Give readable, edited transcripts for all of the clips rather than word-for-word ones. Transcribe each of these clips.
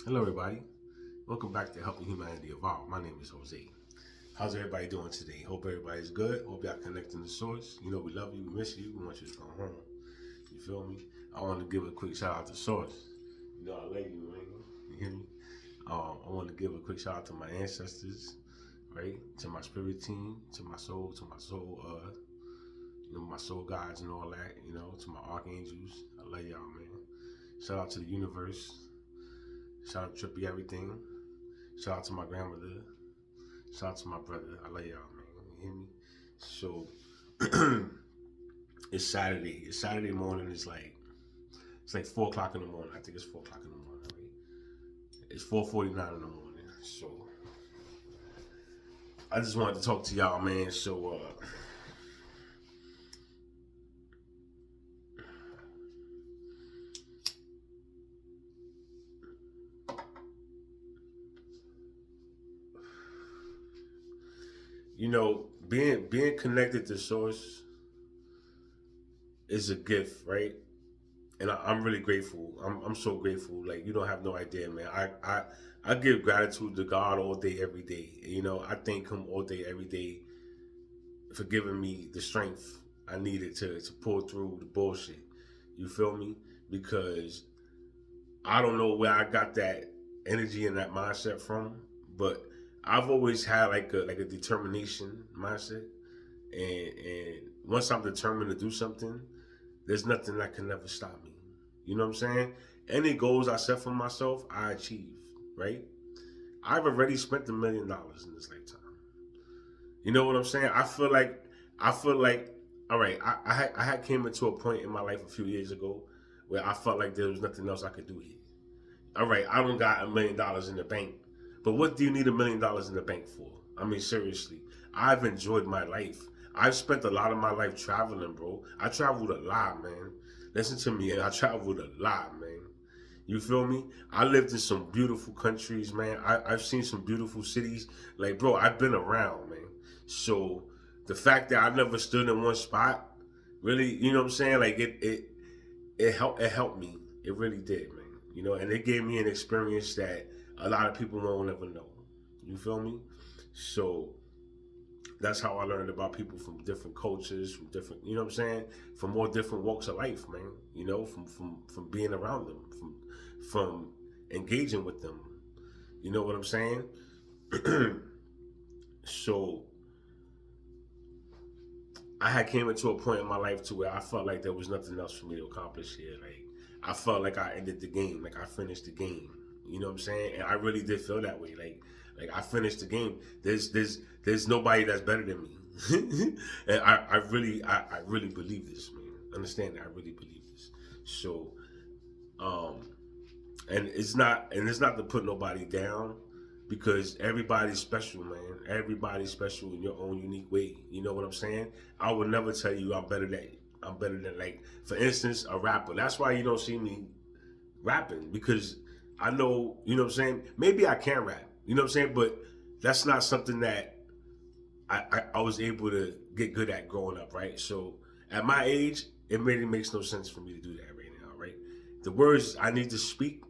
Hello, everybody. Welcome back to Helping Humanity Evolve. My name is Jose. How's everybody doing today? Hope everybody's good. Hope y'all connecting to Source. You know, we love you. We miss you. We want you to come home. You feel me? I want to give a quick shout out to Source. You know, I love you, man. You hear me? I want to give a quick shout out to my ancestors, right? To my spirit team, my soul guides and all that. You know, to my archangels. I love y'all, man. Shout out to the universe. Shout out to Trippy Everything. Shout out to my grandmother. Shout out to my brother. I love y'all, man. You hear me? So it's Saturday. It's Saturday morning. It's like 4 o'clock in the morning. I think it's 4 o'clock in the morning. Right? It's 4:49 in the morning. So I just wanted to talk to y'all, man. So being connected to Source is a gift, right? And I'm really grateful. I'm so grateful. Like you don't have no idea, man. I give gratitude to God all day, every day. You know, I thank Him all day, every day for giving me the strength I needed to pull through the bullshit. You feel me? Because I don't know where I got that energy and that mindset from, but I've always had like a determination mindset, and once I'm determined to do something, there's nothing that can never stop me. You know what I'm saying? Any goals I set for myself, I achieve. Right? I've already spent $1 million in this lifetime. You know what I'm saying? I feel like, all right. I had came into a point in my life a few years ago where I felt like there was nothing else I could do here. All right, I don't got $1 million in the bank, but what do you need $1 million in the bank for? I mean, seriously, I've enjoyed my life. I've spent a lot of my life traveling, bro. I traveled a lot, man. Listen to me, I traveled a lot, man. You feel me? I lived in some beautiful countries, man. I've seen some beautiful cities. Like, bro, I've been around, man. So the fact that I never stood in one spot, really, you know what I'm saying? Like it helped me. It really did, man. You know, and it gave me an experience that a lot of people won't ever know. You feel me? So that's how I learned about people from different cultures, from different, you know what I'm saying, from all different walks of life, man. You know, from being around them, from engaging with them. You know what I'm saying? So I had came into a point in my life to where I felt like there was nothing else for me to accomplish here. Like I felt like I ended the game, like I finished the game. You know what I'm saying? And I really did feel that way. Like I finished the game. There's nobody that's better than me. And I really believe this, man. Understand that I really believe this. So um and it's not to put nobody down because everybody's special, man. Everybody's special in your own unique way. You know what I'm saying? I would never tell you I'm better than like for instance a rapper. That's why you don't see me rapping because I know, you know what I'm saying? Maybe I can rap, you know what I'm saying? But that's not something that I was able to get good at growing up, right? So at my age, it really makes no sense for me to do that right now, right? The words I need to speak,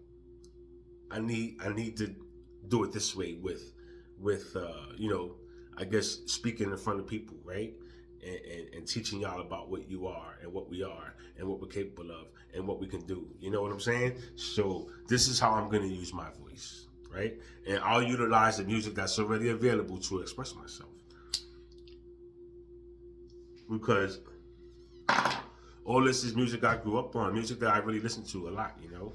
I need to do it this way with I guess speaking in front of people, right? And teaching y'all about what you are and what we are and what we're capable of and what we can do. You know what I'm saying? So this is how I'm gonna use my voice, right? And I'll utilize the music that's already available to express myself. Because all this is music I grew up on, music that I really listen to a lot, you know.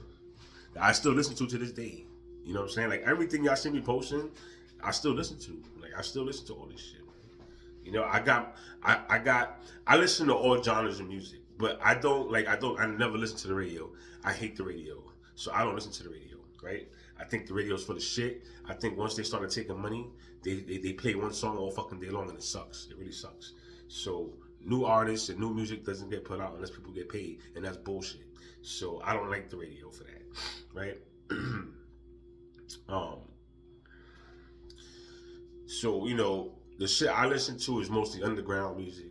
That I still listen to this day. You know what I'm saying? Like everything y'all see me posting, I still listen to. Like I still listen to all this shit. You know, I listen to all genres of music, but I never listen to the radio. I hate the radio. So I don't listen to the radio, right? I think the radio's full of shit. I think once they started taking money, they play one song all fucking day long and it sucks. It really sucks. So new artists and new music doesn't get put out unless people get paid, and that's bullshit. So I don't like the radio for that, right? um, so the shit I listen to is mostly underground music.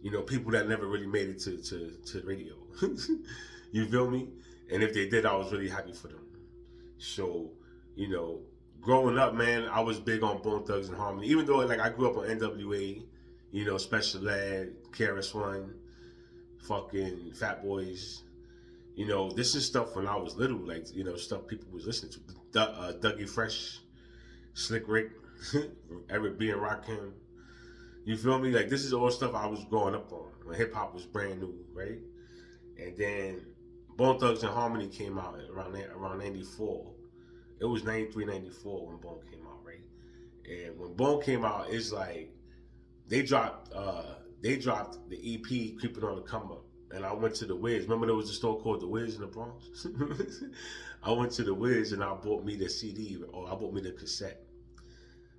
You know, people that never really made it to radio. You feel me? And if they did, I was really happy for them. So, you know, growing up, man, I was big on Bone Thugs and Harmony. Even though like I grew up on NWA, you know, Special Ed, KRS One, fucking Fat Boys. You know, this is stuff when I was little, like you know, stuff people was listening to. Dougie Fresh, Slick Rick, Eric B and Rakim. You feel me? Like this is all stuff I was growing up on when hip hop was brand new, right? And then Bone Thugs and Harmony came out around '94. It was '93, '94 when Bone came out, right? And when Bone came out, it's like they dropped the EP Creeping on the Come Up. And I went to the Wiz. Remember there was a store called the Wiz in the Bronx? I went to the Wiz and I bought me the CD or I bought me the cassette,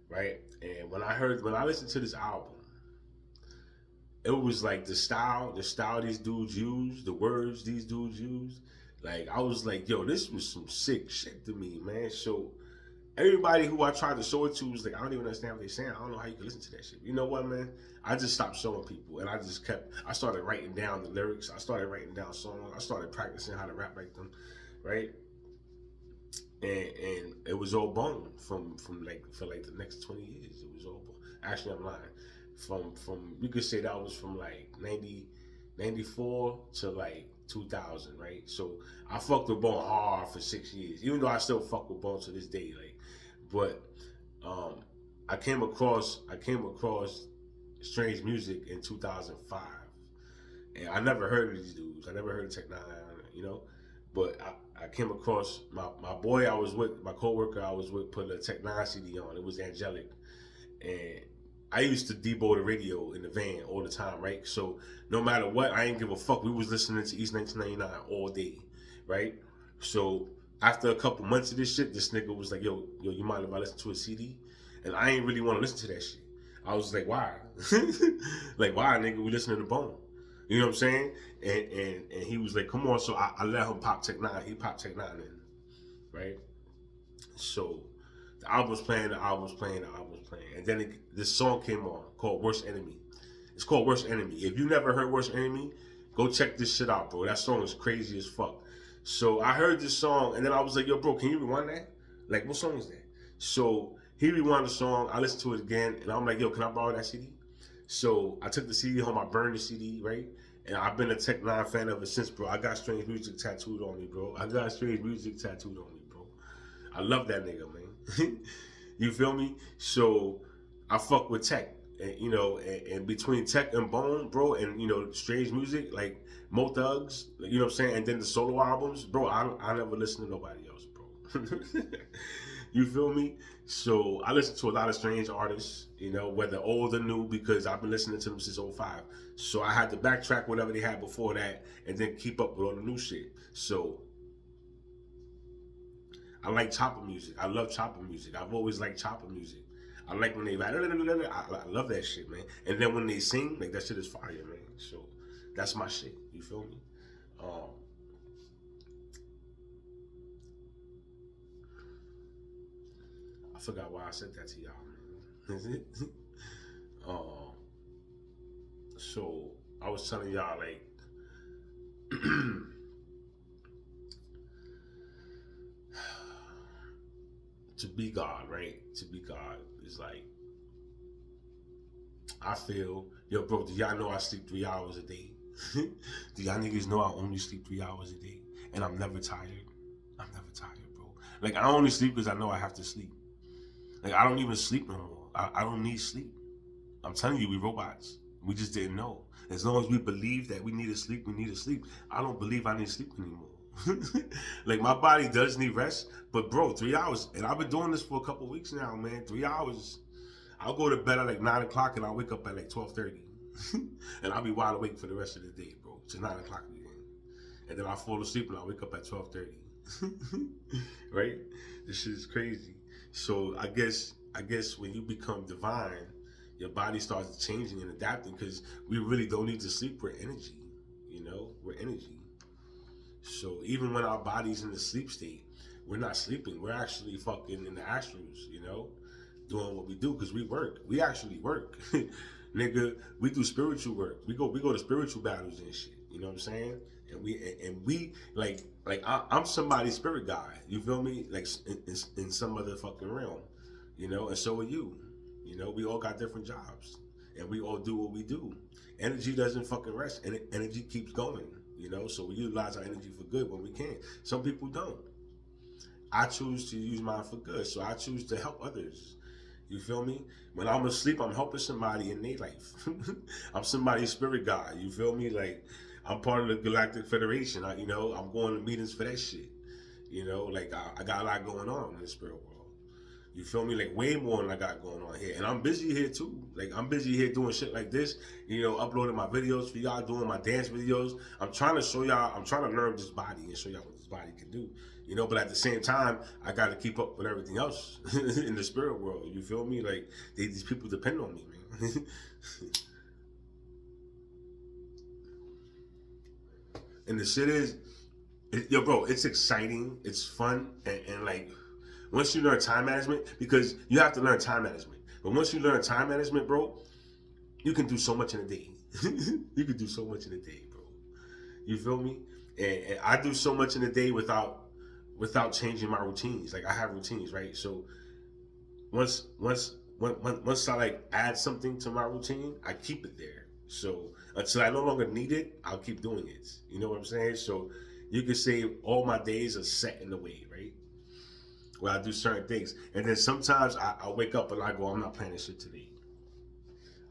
right? And when I listened to this album, it was like the style these dudes use, the words these dudes use. Like I was like, yo, this was some sick shit to me, man. So everybody who I tried to show it to was like, I don't even understand what they're saying. I don't know how you can listen to that shit. You know what, man? I just stopped showing people, and I started writing down the lyrics. I started writing down songs. I started practicing how to rap like them, right? And it was all Bone from like for like the next 20 years. It was all Bone. Actually, I'm lying. From you could say that was from like 94 to like 2000, right? So I fucked with Bone hard for 6 years, even though I still fuck with Bone to this day. Like, but um, I came across Strange Music in 2005, and I never heard of these dudes. I never heard of Tech Nine, you know. But I came across my boy I was with, my coworker I was with, put a Tech Nine CD on. It was Angelic, and I used to debo the radio in the van all the time, right? So no matter what, I ain't give a fuck. We was listening to East 1999 all day, right? So after a couple months of this shit, this nigga was like, yo, you mind if I listen to a CD? And I ain't really want to listen to that shit. I was like, why? Like, why, nigga? We listening to Bone. You know what I'm saying? And he was like, come on. So I let him pop Tech Nine. He popped Tech Nine in, right? So the album was playing, the album was playing, the album was playing. And then this song came on called Worst Enemy. It's called Worst Enemy. If you never heard Worst Enemy, go check this shit out, bro. That song is crazy as fuck. So I heard this song, and then I was like, yo, bro, can you rewind that? Like, what song is that? So he rewound the song. I listened to it again, and I'm like, yo, can I borrow that CD? So I took the CD home. I burned the CD, right? And I've been a Tech Nine fan ever since, bro. I got Strange Music tattooed on me, bro. I got Strange Music tattooed on me, bro. I love that nigga, man. You feel me? So I fuck with Tech, and you know, and between Tech and Bone, bro, and you know, Strange Music, like Mo Thugs, you know what I'm saying, and then the solo albums, bro. I never listen to nobody else, bro. You feel me? So I listen to a lot of strange artists, you know, whether old or new, because I've been listening to them since '05. So I had to backtrack whatever they had before that, and then keep up with all the new shit. So I like chopper music. I love chopper music. I've always liked chopper music. I like when they rap. I love that shit, man. And then when they sing, like that shit is fire, man. So that's my shit. You feel me? Um, I forgot why I said that to y'all, man. um, so I was telling y'all like to be God, right? To be God is like I feel, yo, bro. Do y'all know I sleep 3 hours a day? Do y'all niggas know I only sleep 3 hours a day, and I'm never tired? I'm never tired, bro. Like I only sleep because I know I have to sleep. Like I don't even sleep no more. I don't need sleep. I'm telling you, we robots. We just didn't know. As long as we believe that we need to sleep, we need to sleep. I don't believe I need sleep anymore. Like my body does need rest, but bro, 3 hours, and I've been doing this for a couple weeks now, man. 3 hours. I'll go to bed at like 9 o'clock, and I'll wake up at like 12:30, and I'll be wide awake for the rest of the day, bro. To 9 o'clock again, and then I fall asleep, and I wake up at 12:30. Right? This shit is crazy. So I guess when you become divine, your body starts changing and adapting because we really don't need to sleep. We're energy, you know. We're energy. So even when our body's in the sleep state, we're not sleeping. We're actually fucking in the astrals, you know, doing what we do because we work. We actually work, nigga. We do spiritual work. We go to spiritual battles and shit. You know what I'm saying? And we I'm somebody's spirit guide. You feel me? Like in some other fucking realm, and so are you. We all got different jobs, and we all do what we do. Energy doesn't fucking rest, and energy keeps going. So we utilize our energy for good when we can. Some people don't. I choose to use mine for good, so I choose to help others. You feel me? When I'm asleep, I'm helping somebody in their life. I'm somebody's spirit guide. You feel me? Like I'm part of the Galactic Federation. I'm going to meetings for that shit. I got a lot going on in the spirit world. You feel me? Like way more than I got going on here. And I'm busy here too. Like I'm busy here doing shit like this, uploading my videos for y'all, doing my dance videos. I'm trying to show y'all, I'm trying to learn this body and show y'all what this body can do. But at the same time, I got to keep up with everything else in the spirit world. You feel me? Like these people depend on me, man. And the shit is, yo, bro, it's exciting, it's fun, and like, once you learn time management, because you have to learn time management. But once you learn time management, bro, you can do so much in a day. You can do so much in a day, bro. You feel me? And I do so much in a day without changing my routines. Like I have routines, right? So once I like add something to my routine, I keep it there. So until I no longer need it, I'll keep doing it. You know what I'm saying? So you can say all my days are set in the way, right? Where I do certain things, and then sometimes I wake up and I go, I'm not planning shit today.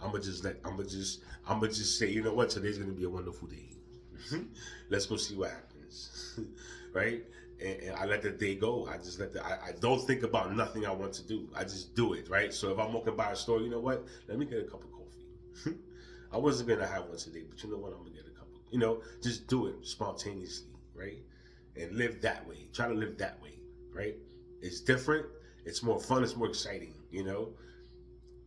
I'm gonna just say, you know what, today's gonna be a wonderful day. Let's go see what happens, right? And I let the day go. I just I don't think about nothing I want to do. I just do it, right? So if I'm walking by a store, you know what? Let me get a cup of coffee. I wasn't gonna have one today, but you know what? I'm gonna get a cup of, just do it spontaneously, right? And live that way. Try to live that way, right? It's different. It's more fun. It's more exciting.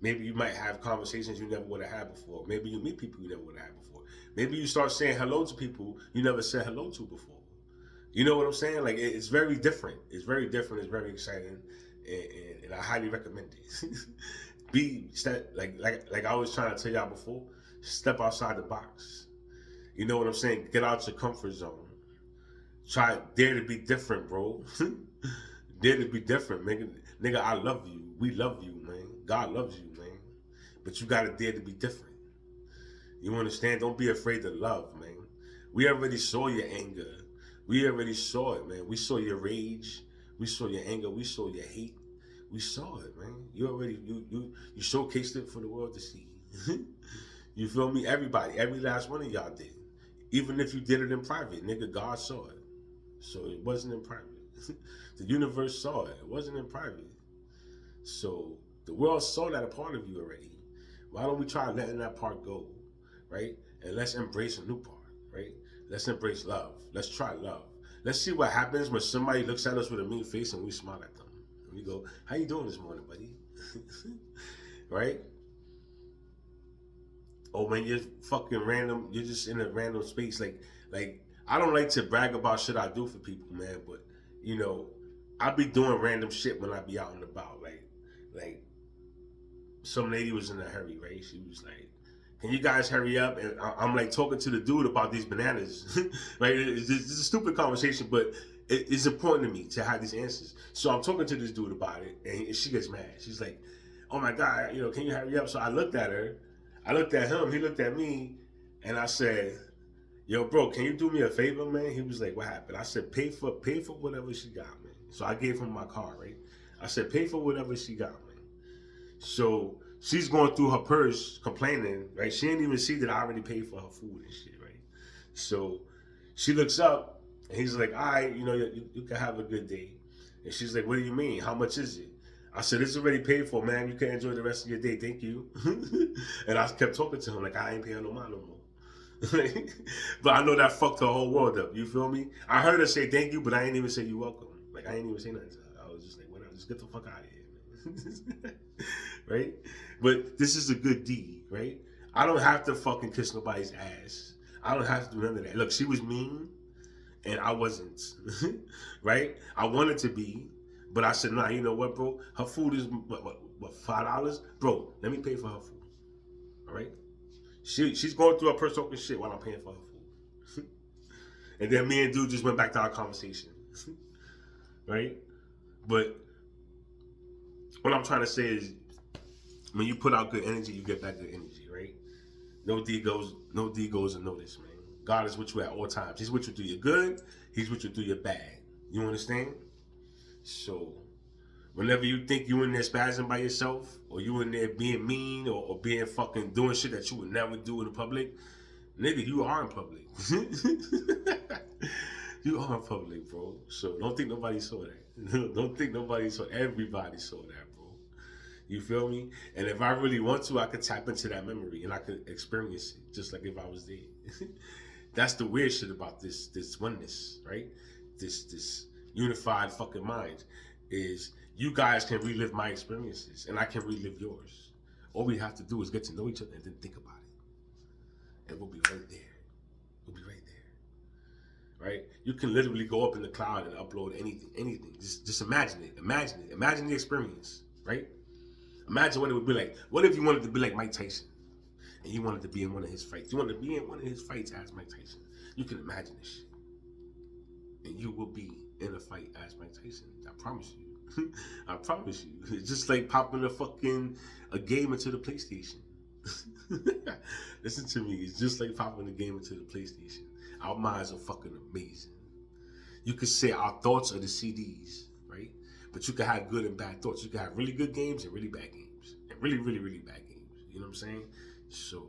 Maybe you might have conversations you never would have had before. Maybe you meet people you never would have had before. Maybe you start saying hello to people you never said hello to before. You know what I'm saying? Like it's very different. It's very different. It's very exciting, and I highly recommend it. Like I was trying to tell y'all before. Step outside the box. You know what I'm saying? Get out your comfort zone. Dare to be different, bro. Dare to be different, nigga. I love you. We love you, man. God loves you, man. But you gotta dare to be different. You understand? Don't be afraid to love, man. We already saw your anger. We already saw it, man. We saw your rage. We saw your anger. We saw your hate. We saw it, man. You showcased it for the world to see. You feel me? Everybody, every last one of y'all did. Even if you did it in private, nigga, God saw it. So it wasn't in private. The universe saw it. It wasn't in private. So the world saw that a part of you already. Why don't we try letting that part go, right? And let's embrace a new part, right? Let's embrace love. Let's try love. Let's see what happens when somebody looks at us with a mean face and we smile at them. And we go, how you doing this morning, buddy? Right? Or when you're fucking random, you're just in a random space. Like I don't like to brag about shit I do for people, man, but I be doing random shit when I be out and about. Like some lady was in a hurry, right? She was like, can you guys hurry up? And I'm like talking to the dude about these bananas. Right? It's a stupid conversation, but it's important to me to have these answers. So I'm talking to this dude about it, and she gets mad. She's like, oh my God, can you hurry up? So I looked at her, I looked at him, he looked at me, and I said, yo, bro, can you do me a favor, man? He was like, what happened? I said, pay for whatever she got, man. So I gave him my car, right? I said, pay for whatever she got, man. So she's going through her purse complaining, right? She didn't even see that I already paid for her food and shit, right? So she looks up, and he's like, all right, you can have a good day. And she's like, what do you mean? How much is it? I said, it's already paid for, man. You can enjoy the rest of your day. Thank you. And I kept talking to him like, I ain't paying no mind no more. But I know that fucked her whole world up. You feel me? I heard her say thank you, but I ain't even say you welcome. Like, I ain't even say nothing to her. I was just like, whatever, just get the fuck out of here, man. Right? But this is a good deed, right? I don't have to fucking kiss nobody's ass. I don't have to do none of that. Look, she was mean, and I wasn't. Right? I wanted to be, but I said, nah, you know what, bro? Her food is, what $5? Bro, let me pay for her food. All right? She's going through her personal shit while I'm paying for her food. And then me and dude just went back to our conversation, right? But what I'm trying to say is, when you put out good energy, you get back good energy, right? No Degos, and know this, man. God is with you at all times. He's with you through your good. He's with you through your bad. You understand? So whenever you think you in there spazzing by yourself, or you in there being mean, or being fucking doing shit that you would never do in the public, nigga, you are in public. You are in public, bro. So don't think nobody saw that. Don't think nobody saw. Everybody saw that, bro. You feel me? And if I really want to, I could tap into that memory and I could experience it, just like if I was there. That's the weird shit about this oneness, right? This unified fucking mind is, you guys can relive my experiences and I can relive yours. All we have to do is get to know each other and then think about it, and we'll be right there. We'll be right there, right? You can literally go up in the cloud and upload anything. Just imagine it. Imagine the experience, right? Imagine what it would be like. What if you wanted to be like Mike Tyson, and you wanted to be in one of his fights? You wanted to be in one of his fights as Mike Tyson. You can imagine this shit, and you will be in a fight as Mike Tyson. I promise you. I promise you. It's just like popping a game into the PlayStation. Listen to me. It's just like popping a game into the PlayStation. Our minds are fucking amazing. You could say our thoughts are the CDs, right? But you can have good and bad thoughts. You can have really good games and really bad games. And really, really, really bad games. You know what I'm saying? So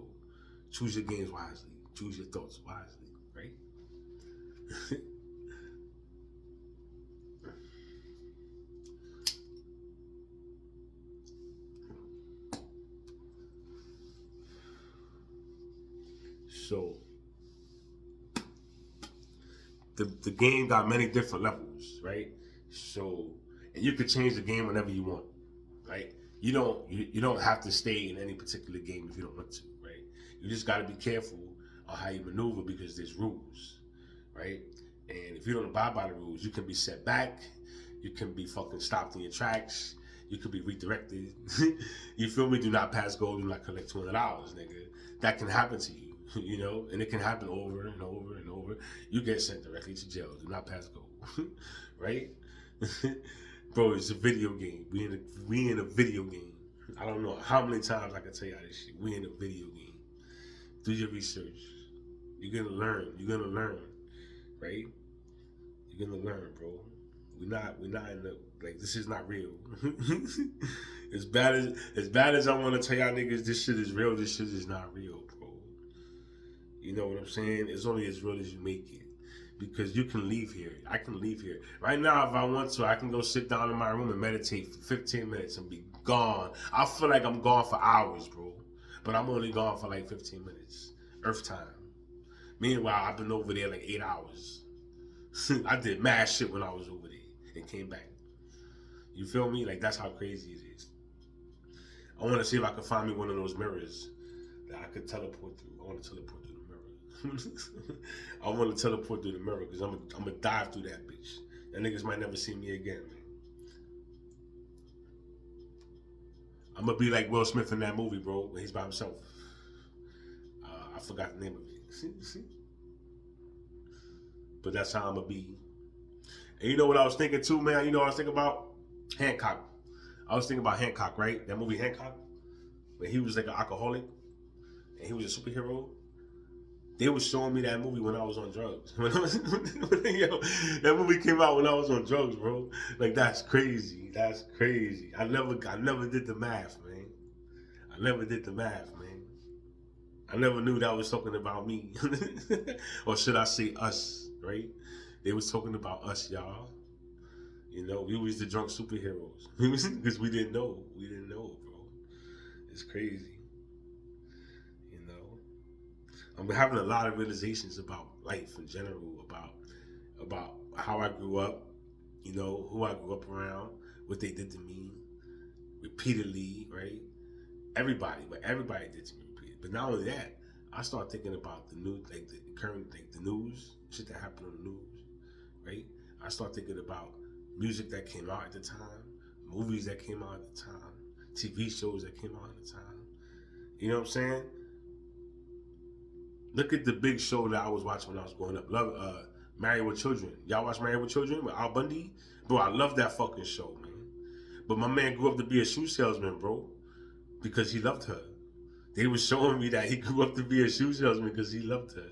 choose your games wisely. Choose your thoughts wisely, right? So the game got many different levels, right? So, and you could change the game whenever you want, right? You don't have to stay in any particular game if you don't want to, right? You just got to be careful on how you maneuver, because there's rules, right? And if you don't abide by the rules, you can be set back, you can be fucking stopped in your tracks, you could be redirected. You feel me? Do not pass go, do not collect $200, nigga. That can happen to you. You know, and it can happen over and over and over. You get sent directly to jail. Do not pass go, right? Bro, it's a video game. We in a video game. I don't know how many times I can tell y'all this shit. We in a video game. Do your research. You're gonna learn. You're gonna learn, right? You're gonna learn, bro. We're not in the, like, this is not real. As bad as I want to tell y'all niggas this shit is real, this shit is not real, bro. You know what I'm saying? It's only as real as you make it. Because you can leave here. I can leave here. Right now, if I want to, I can go sit down in my room and meditate for 15 minutes and be gone. I feel like I'm gone for hours, bro. But I'm only gone for like 15 minutes. Earth time. Meanwhile, I've been over there like 8 hours. I did mad shit when I was over there and came back. You feel me? Like, that's how crazy it is. I want to see if I can find me one of those mirrors that I could teleport through. I want to teleport through the mirror. I want to teleport through the mirror, because I'm going to dive through that bitch. That niggas might never see me again, man. I'm going to be like Will Smith in that movie, bro, when he's by himself. I forgot the name of it. But that's how I'm going to be. And you know what I was thinking too, man? You know what I was thinking about? Hancock. I was thinking about Hancock, right? That movie Hancock, where he was like an alcoholic and he was a superhero. They was showing me that movie when I was on drugs. Yo, that movie came out when I was on drugs, bro. Like, that's crazy. That's crazy. I never did the math, man. I never did the math, man. I never knew that was talking about me. Or should I say us, right? They was talking about us, y'all. You know, we was the drunk superheroes. Because we didn't know. We didn't know, bro. It's crazy. You know? I'm having a lot of realizations about life in general, about how I grew up, you know, who I grew up around, what they did to me repeatedly, right? Everybody did to me repeatedly. But not only that, I started thinking about the news, like the current, like the news, shit that happened on the news, right? I started thinking about music that came out at the time, movies that came out at the time, TV shows that came out at the time. You know what I'm saying? Look at the big show that I was watching when I was growing up. Married with Children. Y'all watch Married with Children with Al Bundy? Bro, I love that fucking show, man. But my man grew up to be a shoe salesman, bro, because he loved her. They were showing me that he grew up to be a shoe salesman because he loved her.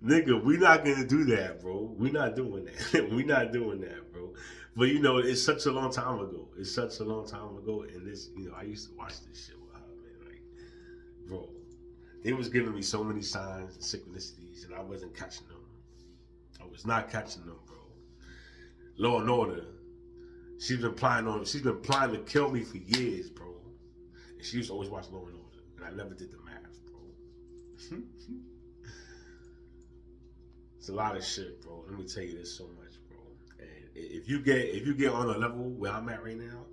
Nigga, we not gonna do that, bro. We not doing that. We not doing that, bro. But you know, it's such a long time ago. It's such a long time ago, and this, you know, I used to watch this shit with her, man. Like, bro, they was giving me so many signs and synchronicities, and I wasn't catching them. I was not catching them, bro. Law and Order. She's been planning to kill me for years, bro. And she used to always watch Law and Order, and I never did the math, bro. It's a lot of shit, bro. Let me tell you this so much, bro. And if you get on a level where I'm at right now,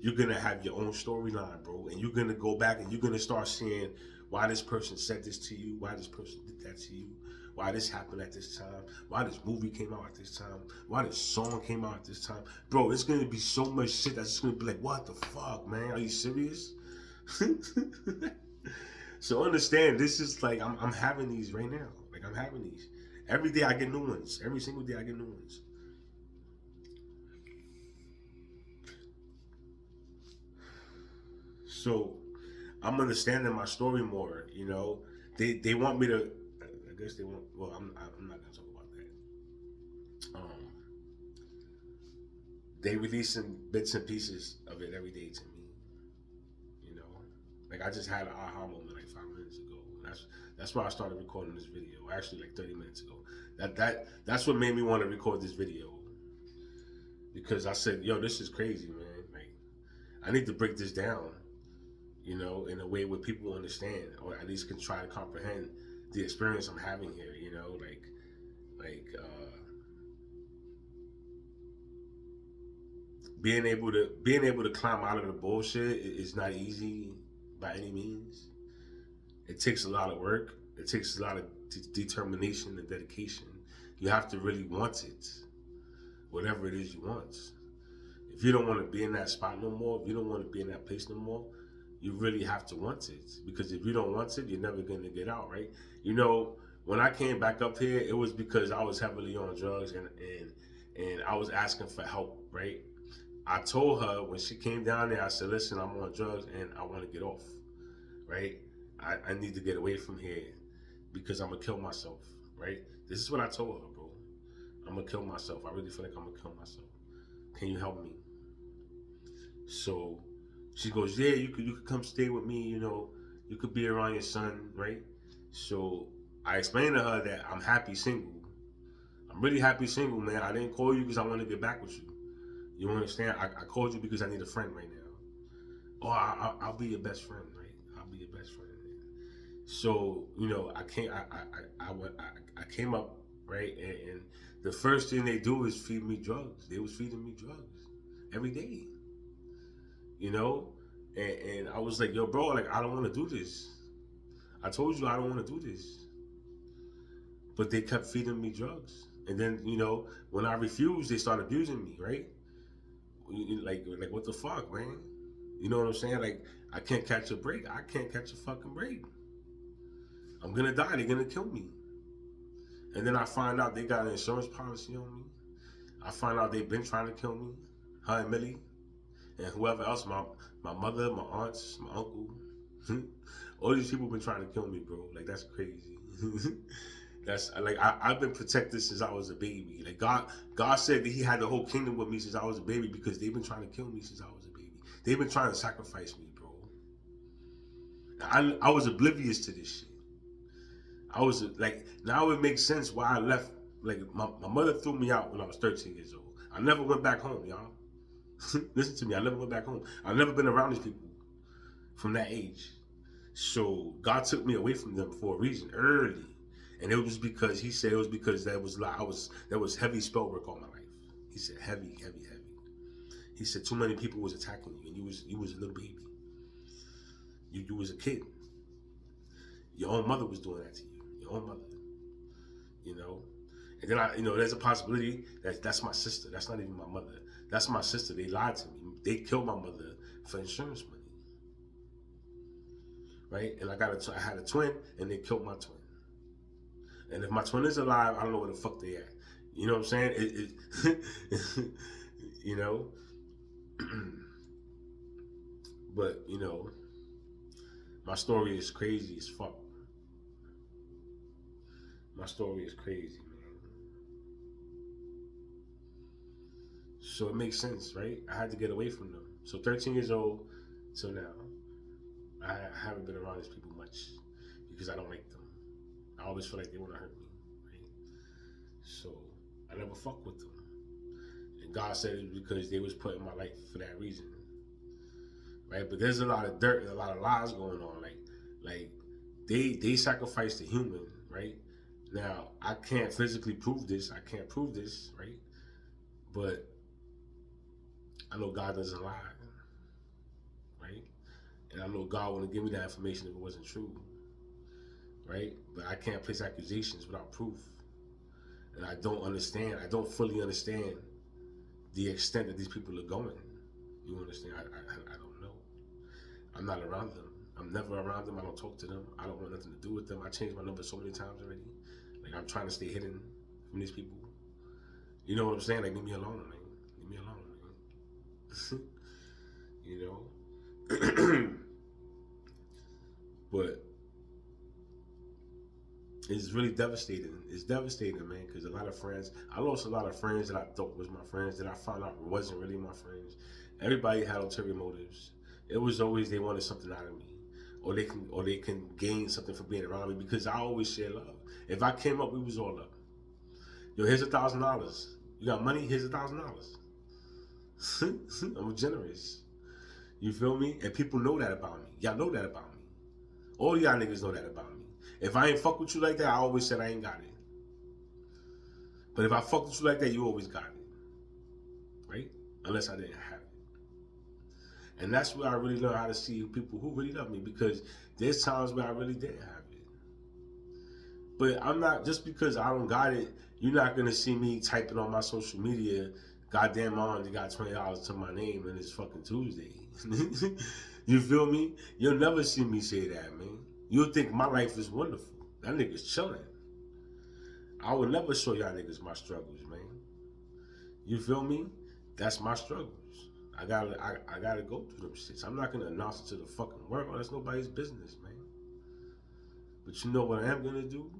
you're gonna have your own storyline, bro. And you're gonna go back and you're gonna start seeing why this person said this to you, why this person did that to you, why this happened at this time, why this movie came out at this time, why this song came out at this time. Bro, it's gonna be so much shit that's just gonna be like, what the fuck, man? Are you serious? So understand, this is like, I'm having these right now. Like, I'm having these. Every day I get new ones. Every single day I get new ones. So I'm understanding my story more, you know. They want me to, I guess they want, well, I'm not going to talk about that. They releasing bits and pieces of it every day to me, you know. Like, I just had an aha moment like 5 minutes ago. That's why I started recording this video, actually like 30 minutes ago. That's what made me want to record this video. Because I said, yo, this is crazy, man. Like, I need to break this down, you know, in a way where people understand, or at least can try to comprehend the experience I'm having here, you know, being able to climb out of the bullshit is not easy by any means. It takes a lot of work. It takes a lot of determination and dedication. You have to really want it, whatever it is you want. If you don't want to be in that spot no more, if you don't want to be in that place no more, you really have to want it. Because if you don't want it, you're never going to get out, right? You know, when I came back up here, it was because I was heavily on drugs and I was asking for help, right? I told her when she came down there, I said, listen, I'm on drugs and I want to get off, right? I need to get away from here because I'm going to kill myself, right? This is what I told her, bro. I'm going to kill myself. I really feel like I'm going to kill myself. Can you help me? So she goes, yeah, you could come stay with me, you know. You could be around your son, right? So I explained to her that I'm happy single. I'm really happy single, man. I didn't call you because I want to get back with you. You understand? I called you because I need a friend right now. Oh, I'll be your best friend, right? I'll be your best friend. So, you know, I came up, right? And the first thing they do is feed me drugs. They was feeding me drugs every day, you know? And I was like, yo, bro, like, I don't want to do this. I told you I don't want to do this. But they kept feeding me drugs. And then, you know, when I refused, they started abusing me, right? Like what the fuck, man? You know what I'm saying? Like, I can't catch a break. I can't catch a fucking break. I'm gonna die. They're gonna kill me. And then I find out they got an insurance policy on me. I find out they've been trying to kill me. Her and Millie. And whoever else, my mother, my aunts, my uncle. All these people been trying to kill me, bro. Like, that's crazy. That's like I've been protected since I was a baby. Like, God said that He had the whole kingdom with me since I was a baby because they've been trying to kill me since I was a baby. They've been trying to sacrifice me, bro. I was oblivious to this shit. I was like, now it makes sense why I left. Like, my mother threw me out when I was 13 years old. I never went back home, y'all. Listen to me, I never went back home. I've never been around these people from that age. So God took me away from them for a reason early. And it was because He said it was because there was heavy spell work on my life. He said heavy. He said too many people was attacking you, and you was a little baby. You was a kid. Your own mother was doing that to you. Your own mother. You know? And then there's a possibility that's my sister. That's not even my mother. That's my sister. They lied to me. They killed my mother for insurance money. right? And I had a twin, and they killed my twin. And if my twin is alive, I don't know where the fuck they at. You know what I'm saying? You know, but you know, my story is crazy as fuck. My story is crazy, man. So it makes sense, right? I had to get away from them. So 13 years old till now, I haven't been around these people much because I don't like them. I always feel like they want to hurt me, right? So I never fuck with them. And God said it was because they was put in my life for that reason, right? But there's a lot of dirt and a lot of lies going on. Like they sacrificed a human, right? Now I can't physically prove this. I can't prove this, right? But I know God doesn't lie, right? And I know God wouldn't give me that information if it wasn't true, right? But I can't place accusations without proof. And I don't understand. I don't fully understand the extent that these people are going. You understand? I don't know. I'm not around them. I'm never around them. I don't talk to them. I don't want nothing to do with them. I changed my number so many times already. Like I'm trying to stay hidden from these people. You know what I'm saying? Like leave me alone, man. Leave me alone, man. You know? But it's really devastating. It's devastating, man, because a lot of friends, I lost a lot of friends that I thought was my friends that I found out wasn't really my friends. Everybody had ulterior motives. It was always they wanted something out of me. Or they can gain something from being around me because I always share love. If I came up, we was all up. Yo, here's $1,000. You got money? Here's $1,000. I'm generous. You feel me? And people know that about me. Y'all know that about me. All y'all niggas know that about me. If I ain't fuck with you like that, I always said I ain't got it. But if I fuck with you like that, you always got it. Right? Unless I didn't have it. And that's where I really learned how to see people who really love me, because there's times where I really didn't have it. But I'm not, just because I don't got it, you're not going to see me typing on my social media, goddamn, I only got $20 to my name and it's fucking Tuesday. You feel me? You'll never see me say that, man. You'll think my life is wonderful. That nigga's chilling. I would never show y'all niggas my struggles, man. You feel me? That's my struggles. I gotta go through them shits. I'm not gonna announce it to the fucking world. That's nobody's business, man. But you know what I am gonna do?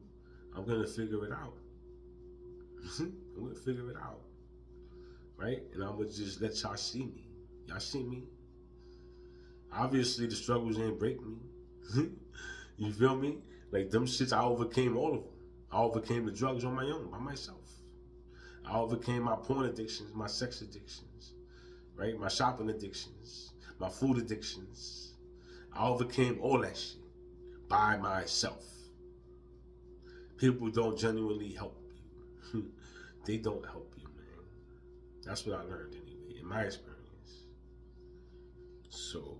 I'm gonna figure it out. I'm gonna figure it out. Right? And I'm gonna just let y'all see me. Y'all see me? Obviously the struggles ain't break me. You feel me? Like them shits, I overcame all of them. I overcame the drugs on my own, by myself. I overcame my porn addictions, my sex addictions, right? My shopping addictions, my food addictions. I overcame all that shit by myself. People don't genuinely help you. They don't help you, man. That's what I learned anyway, in my experience. So,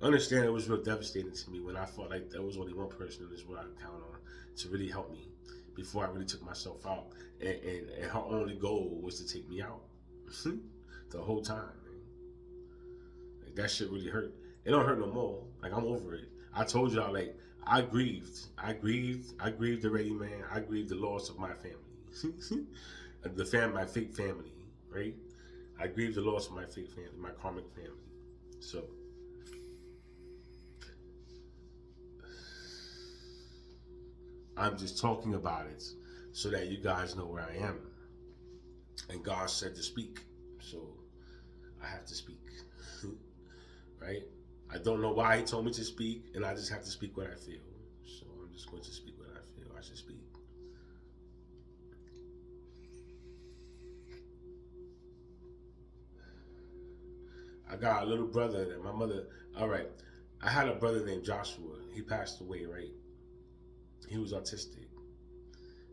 understand it was real devastating to me when I felt like there was only one person in this world I could count on to really help me before I really took myself out. And her only goal was to take me out. The whole time, man. Like, that shit really hurt. It don't hurt no more. Like, I'm over it. I told y'all, like, I grieved already, man. I grieved the loss of my family. My fake family, right? I grieved the loss of my fake family, my karmic family. So, I'm just talking about it so that you guys know where I am. And God said to speak, so I have to speak. Right? I don't know why He told me to speak, and I just have to speak what I feel. So I'm just going to speak what I feel I should speak. I got a little brother that my mother. All right, I had a brother named Joshua. He passed away, right? He was autistic.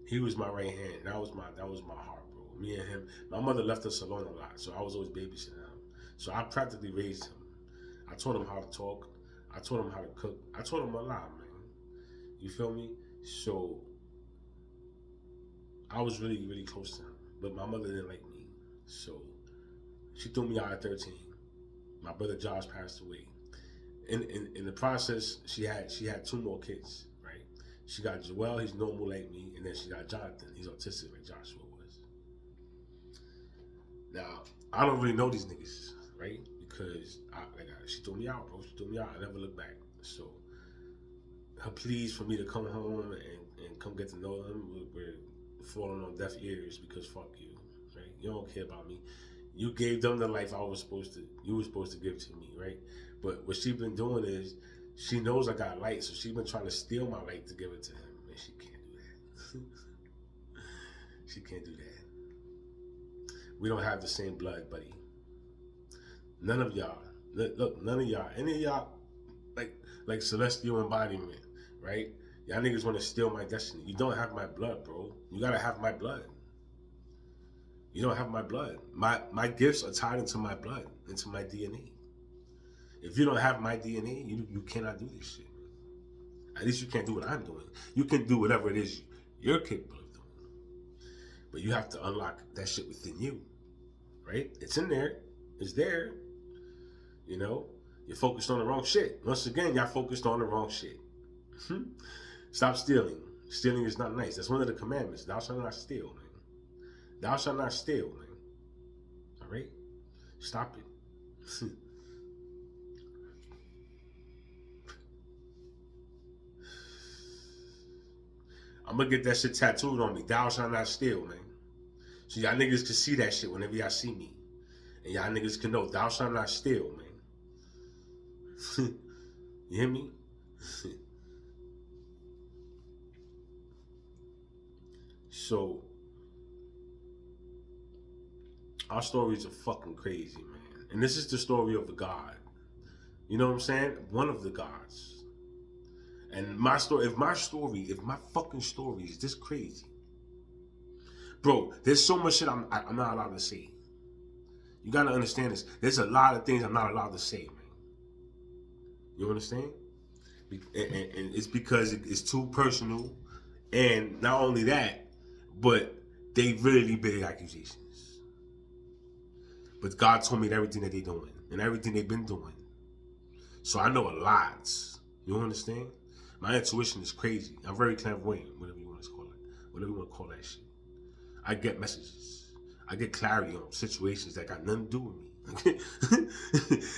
He was my right hand. That was my heart, bro. Me and him. My mother left us alone a lot, so I was always babysitting him. So I practically raised him. I taught him how to talk. I taught him how to cook. I taught him a lot, man. You feel me? So I was really, really close to him. But my mother didn't like me. So she threw me out at 13. My brother Josh passed away. in the process, she had two more kids, right? She got Joel, he's normal like me, and then she got Jonathan, he's autistic like Joshua was. Now, I don't really know these niggas, right? Because she threw me out, bro. She threw me out. I never looked back. So her pleas for me to come home and come get to know them were falling on deaf ears because fuck you, right? You don't care about me. You gave them the life you were supposed to give to me, right? But what she been doing is she knows I got light, so she been trying to steal my light to give it to him, and she can't do that. She can't do that. We don't have the same blood, buddy. None of y'all. Look, none of y'all. Any of y'all, like celestial embodiment, right? Y'all niggas want to steal my destiny. You don't have my blood, bro. You gotta have my blood. You don't have my blood. My gifts are tied into my blood, into my DNA. If you don't have my DNA, you cannot do this shit. At least you can't do what I'm doing. You can do whatever it is you're capable of doing. But you have to unlock that shit within you, right? It's in there. It's there. You know, you're focused on the wrong shit. Once again, y'all focused on the wrong shit. Stop stealing. Stealing is not nice. That's one of the commandments. Thou shalt not steal, man. Thou shalt not steal, man. All right? Stop it. I'm gonna get that shit tattooed on me. Thou shalt not steal, man. So y'all niggas can see that shit whenever y'all see me. And y'all niggas can know, thou shalt not steal, man. You hear me? So, our stories are fucking crazy, man. And this is the story of the God. You know what I'm saying? One of the gods. And my fucking story is this crazy. Bro, there's so much shit I'm not allowed to say. You gotta understand this. There's a lot of things I'm not allowed to say, man. You understand? And it's because it's too personal. And not only that, but they really big accusations. But God told me everything that they doing and everything they've been doing. So I know a lot. You understand? My intuition is crazy. I'm very clairvoyant, whatever you want to call it. Whatever you want to call that shit. I get messages. I get clarity on situations that got nothing to do with me.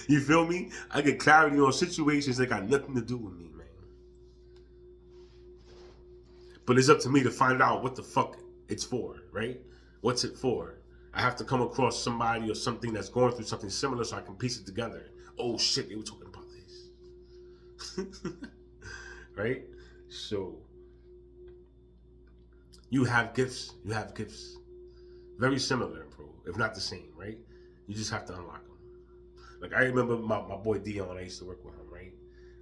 You feel me? I get clarity on situations that got nothing to do with me, man. But it's up to me to find out what the fuck it's for, right? What's it for? I have to come across somebody or something that's going through something similar so I can piece it together. Oh shit, they were talking about this. Right? So, you have gifts. You have gifts. Very similar, bro. If not the same, right? You just have to unlock them. Like, I remember my boy Dion, I used to work with him, right?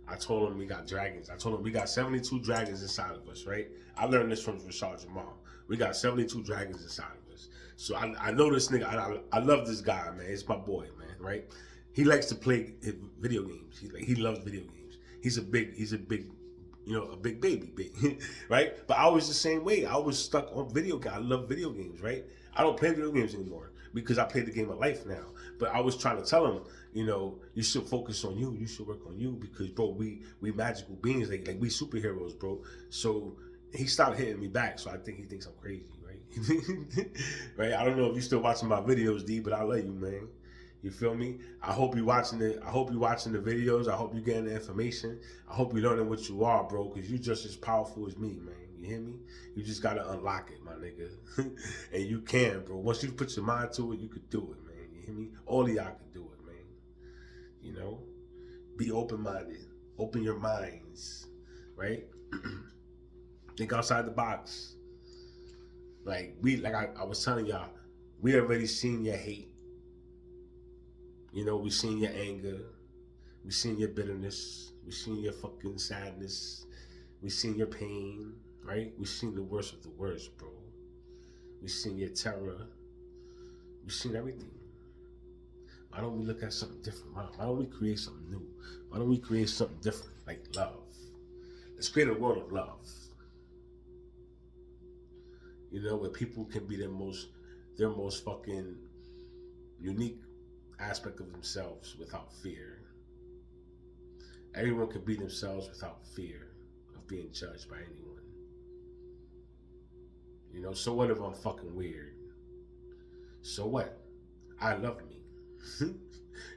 I told him we got dragons. I told him we got 72 dragons inside of us, right? I learned this from Rashad Jamal. We got 72 dragons inside of us. So I know this nigga. I love this guy, man. It's my boy, man, right? He likes to play video games. He loves video games. He's a big, a big baby, right? But I was the same way. I was stuck on video games. I love video games, right? I don't play video games anymore because I play the game of life now. But I was trying to tell him, you should focus on you. You should work on you because, bro, we magical beings. Like we superheroes, bro. So he stopped hitting me back. So I think he thinks I'm crazy, right? Right? I don't know if you still watching my videos, D, but I love you, man. You feel me? I hope you watching it. I hope you watching the videos. I hope you getting the information. I hope you learning what you are, bro, because you just as powerful as me, man. You hear me? You just gotta unlock it, my nigga. And you can, bro. Once you put your mind to it, you could do it, man. You hear me? All of y'all can do it, man. Be open-minded. Open your minds, right? Think outside the box. Like I was telling y'all, we already seen your hate. We seen your anger. We seen your bitterness. We seen your fucking sadness. We seen your pain, right? We seen the worst of the worst, bro. We seen your terror. We seen everything. Why don't we look at something different? Why don't we create something new? Why don't we create something different, like love? Let's create a world of love. Where people can be their most fucking unique aspect of themselves without fear. Everyone can be themselves without fear of being judged by anyone. You know, so what if I'm fucking weird? So what? I love me.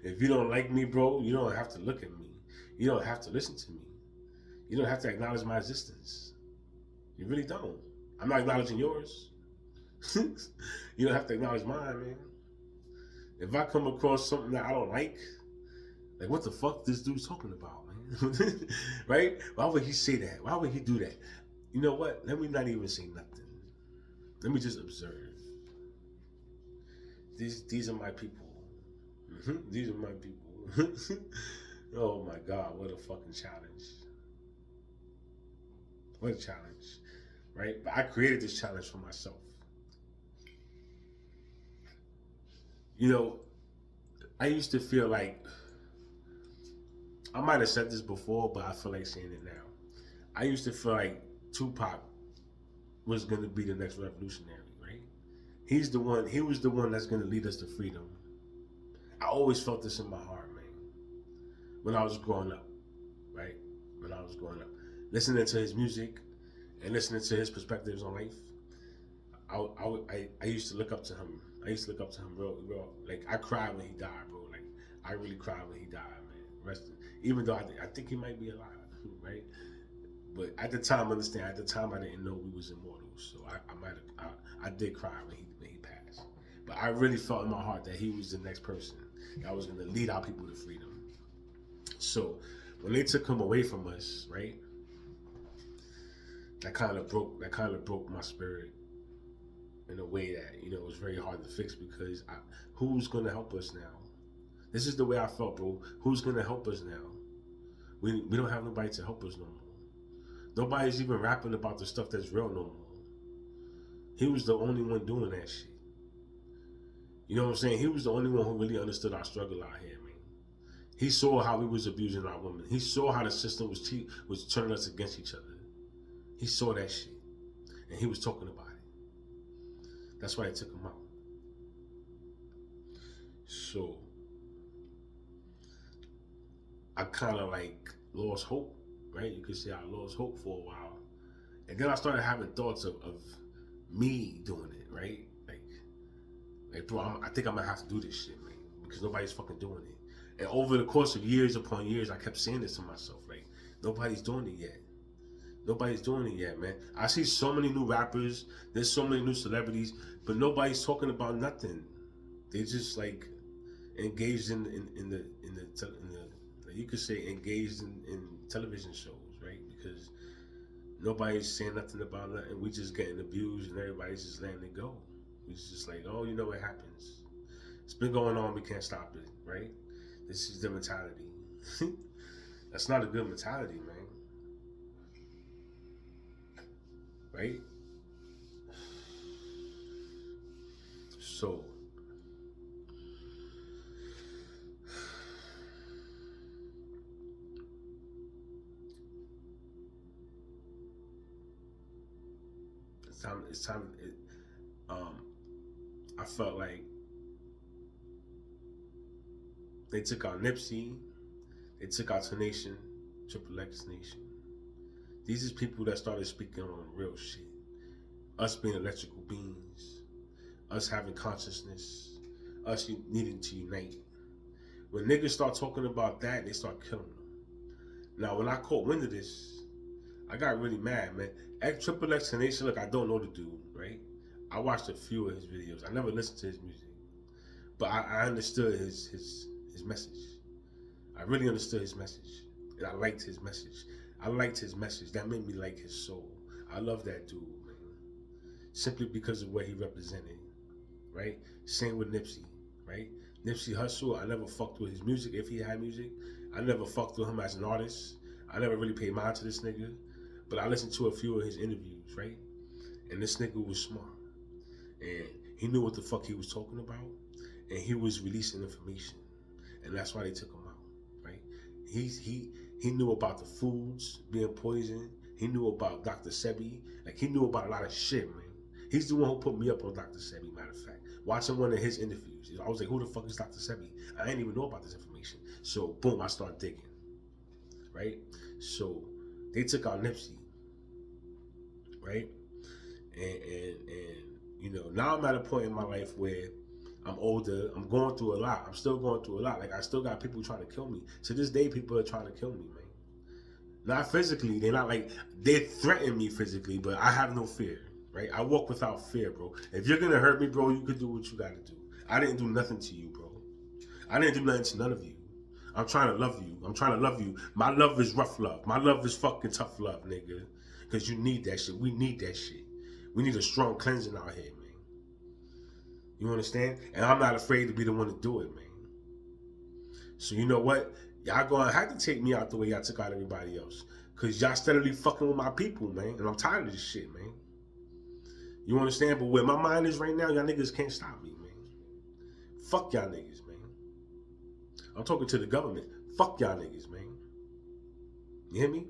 If you don't like me, bro, you don't have to look at me. You don't have to listen to me. You don't have to acknowledge my existence. You really don't. I'm not acknowledging yours. You don't have to acknowledge mine, man. If I come across something that I don't like what the fuck this dude's talking about, man? Right? Why would he say that? Why would he do that? You know what? Let me not even say nothing. Let me just observe. These are my people. These are my people. Oh my God, what a fucking challenge. What a challenge. Right? But I created this challenge for myself. You know, I used to feel like, I might have said this before, but I feel like saying it now. I used to feel like Tupac was going to be the next revolutionary, right? He was the one that's going to lead us to freedom. I always felt this in my heart, man. When I was growing up, right? When I was growing up. Listening to his music and listening to his perspectives on life, I used to look up to him. I used to look up to him real. Like, I cried when he died, bro. Like, I really cried when he died, man. Even though I think he might be alive, right? But at the time, understand, at the time I didn't know we was immortals. So I did cry when he passed. But I really felt in my heart that he was the next person that was gonna lead our people to freedom. So when they took him away from us, right? That kind of broke my spirit in a way that, it was very hard to fix, because who's gonna help us now? This is the way I felt, bro. Who's gonna help us now? We don't have nobody to help us no more. Nobody's even rapping about the stuff that's real no more. He was the only one doing that shit. You know what I'm saying? He was the only one who really understood our struggle out here, man. He saw how we was abusing our women. He saw how the system was turning us against each other. He saw that shit, and he was talking about it. That's why they took him out. So I kind of like lost hope, right? You could say I lost hope for a while, and then I started having thoughts of me doing it, right? Like, bro, I think I'm gonna have to do this shit, man, because nobody's fucking doing it. And over the course of years upon years, I kept saying this to myself, like, nobody's doing it yet. Nobody's doing it yet, man. I see so many new rappers, there's so many new celebrities, but nobody's talking about nothing. They just like engaged in the you could say engaged in television shows, right? Because nobody's saying nothing about nothing. We just getting abused and everybody's just letting it go. It's just like, oh, you know what happens. It's been going on, we can't stop it, right? This is the mentality. That's not a good mentality, man. Right? So it's time I felt like they took out Nipsey, they took out Nation, Triple X Nation. These is people that started speaking on real shit. Us being electrical beings, us having consciousness, us needing to unite. When niggas start talking about that, they start killing them. Now, when I caught wind of this, I got really mad, man. Triple X Nation, look, I don't know the dude, right? I watched a few of his videos. I never listened to his music, but I understood his message. I really understood his message, and I liked his message. I liked his message. That made me like his soul. I love that dude, man. Simply because of what he represented, right? Same with Nipsey, right? Nipsey Hussle, I never fucked with his music if he had music. I never fucked with him as an artist. I never really paid mind to this nigga. But I listened to a few of his interviews, right? And this nigga was smart. And he knew what the fuck he was talking about. And he was releasing information. And that's why they took him out, right? He knew about the foods being poisoned. He knew about Dr. Sebi. Like, he knew about a lot of shit, man. He's the one who put me up on Dr. Sebi, matter of fact. Watching one of his interviews, I was like, who the fuck is Dr. Sebi? I didn't even know about this information. So, boom, I started digging. right? So they took out Nipsey, right? And you know, now I'm at a point in my life where I'm older. I'm going through a lot. I'm still going through a lot. Like I still got people trying to kill me. To this day, people are trying to kill me, man. Not physically. They're not like they threaten me physically, but I have no fear, right? I walk without fear, bro. If you're gonna hurt me, bro, you could do what you gotta do. I didn't do nothing to you, bro. I didn't do nothing to none of you. I'm trying to love you. I'm trying to love you. My love is rough love. My love is fucking tough love, nigga. Cause you need that shit. We need that shit. We need a strong cleansing out here, man. You understand? And I'm not afraid to be the one to do it, man. So you know what? Y'all gonna have to take me out the way y'all took out everybody else. Cause y'all steadily fucking with my people, man. And I'm tired of this shit, man. You understand? But where my mind is right now, y'all niggas can't stop me, man. Fuck y'all niggas, man. I'm talking to the government. Fuck y'all niggas, man. You hear me?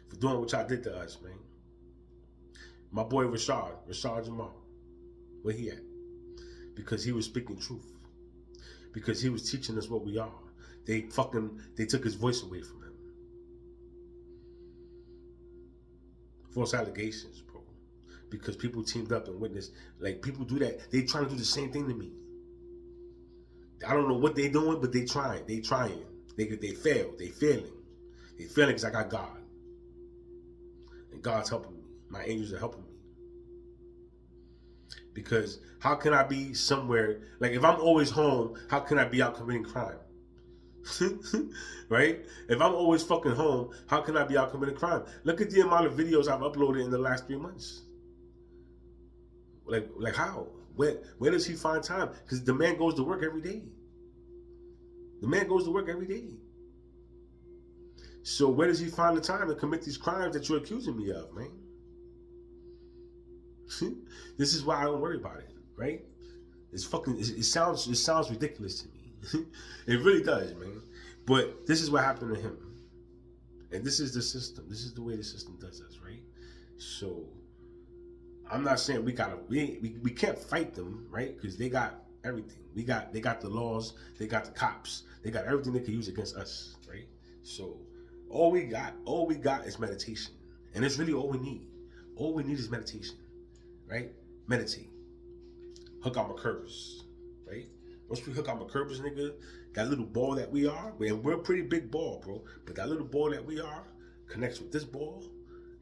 For doing what y'all did to us, man. My boy Rashad Jamal, where he at? Because he was speaking truth. Because he was teaching us what we are. They took his voice away from him. False allegations, bro. Because people teamed up and witnessed. Like, people do that. They trying to do the same thing to me. I don't know what they doing, but they trying. They trying. They fail. They failing. They failing because I got God. And God's helping me. My angels are helping me. Because how can I be somewhere, like if I'm always home, how can I be out committing crime? Right? If I'm always fucking home, how can I be out committing crime? Look at the amount of videos I've uploaded in the last 3 months. Like how? Where does he find time? Because the man goes to work every day. The man goes to work every day. So where does he find the time to commit these crimes that you're accusing me of, man? This is why I don't worry about it, right? It sounds ridiculous to me. It really does, man. But this is what happened to him. And this is the system. This is the way the system does us, right? So I'm not saying we can't fight them, right? Because they got everything. They got the laws, they got the cops, they got everything they can use against us, right? So all we got is meditation. And it's really all we need. All we need is meditation. Right? Meditate. Hook our curves. Right? Once we hook our curves, nigga, that little ball that we are, and we're a pretty big ball, bro, but that little ball that we are connects with this ball,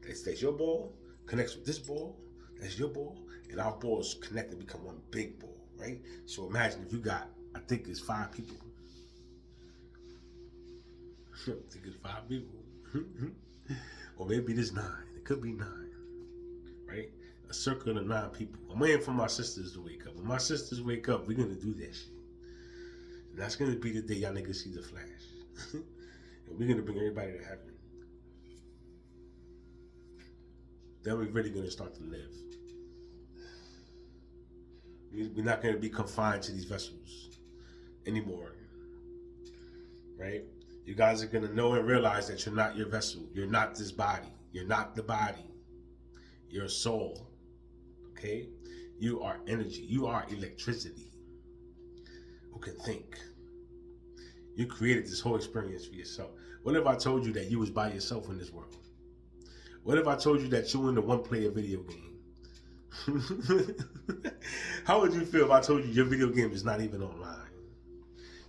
that's your ball, connects with this ball, that's your ball, and our balls connect and become one big ball, right? So imagine if you got, I think it's 5 people. I think it's 5 people. Or maybe there's 9. It could be 9. Right? A circle of 9 people. I'm waiting for my sisters to wake up. When my sisters wake up, we're gonna do that shit. And that's gonna be the day y'all niggas see the flash. And we're gonna bring everybody to heaven. Then we're really gonna start to live. We're not gonna be confined to these vessels anymore. Right? You guys are gonna know and realize that you're not your vessel. You're not this body. You're not the body. You're a soul. Okay? You are energy. You are electricity who can think. You created this whole experience for yourself. What if I told you that you was by yourself in this world? What if I told you that you in the one-player video game? How would you feel if I told you your video game is not even online?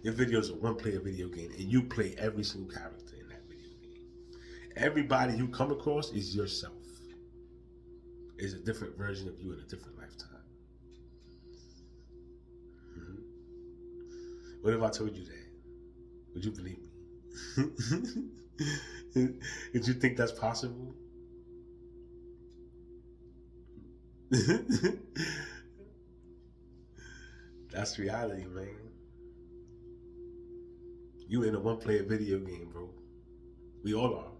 Your video is a one-player video game, and you play every single character in that video game. Everybody you come across is yourself. Is a different version of you in a different lifetime. Mm-hmm. What if I told you that? Would you believe me? Did you think that's possible? That's reality, man. You in a one-player video game, bro. We all are.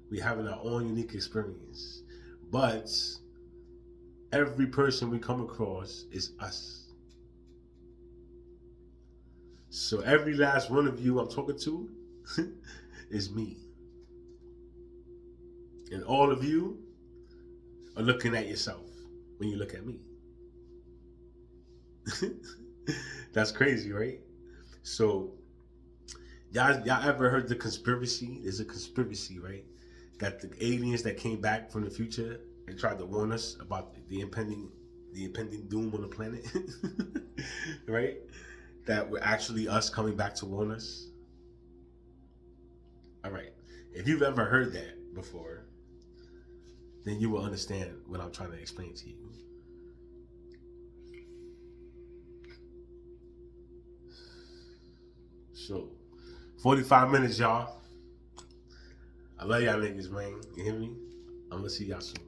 We having our own unique experience. But every person we come across is us. So every last one of you I'm talking to is me. And all of you are looking at yourself when you look at me. That's crazy, right? So Y'all ever heard the conspiracy? There's a conspiracy, right? That the aliens that came back from the future and tried to warn us about the impending doom on the planet, right? That were actually us coming back to warn us. All right. If you've ever heard that before, then you will understand what I'm trying to explain to you. So, 45 minutes, y'all. I love y'all niggas, man. You hear me? I'm gonna see y'all soon.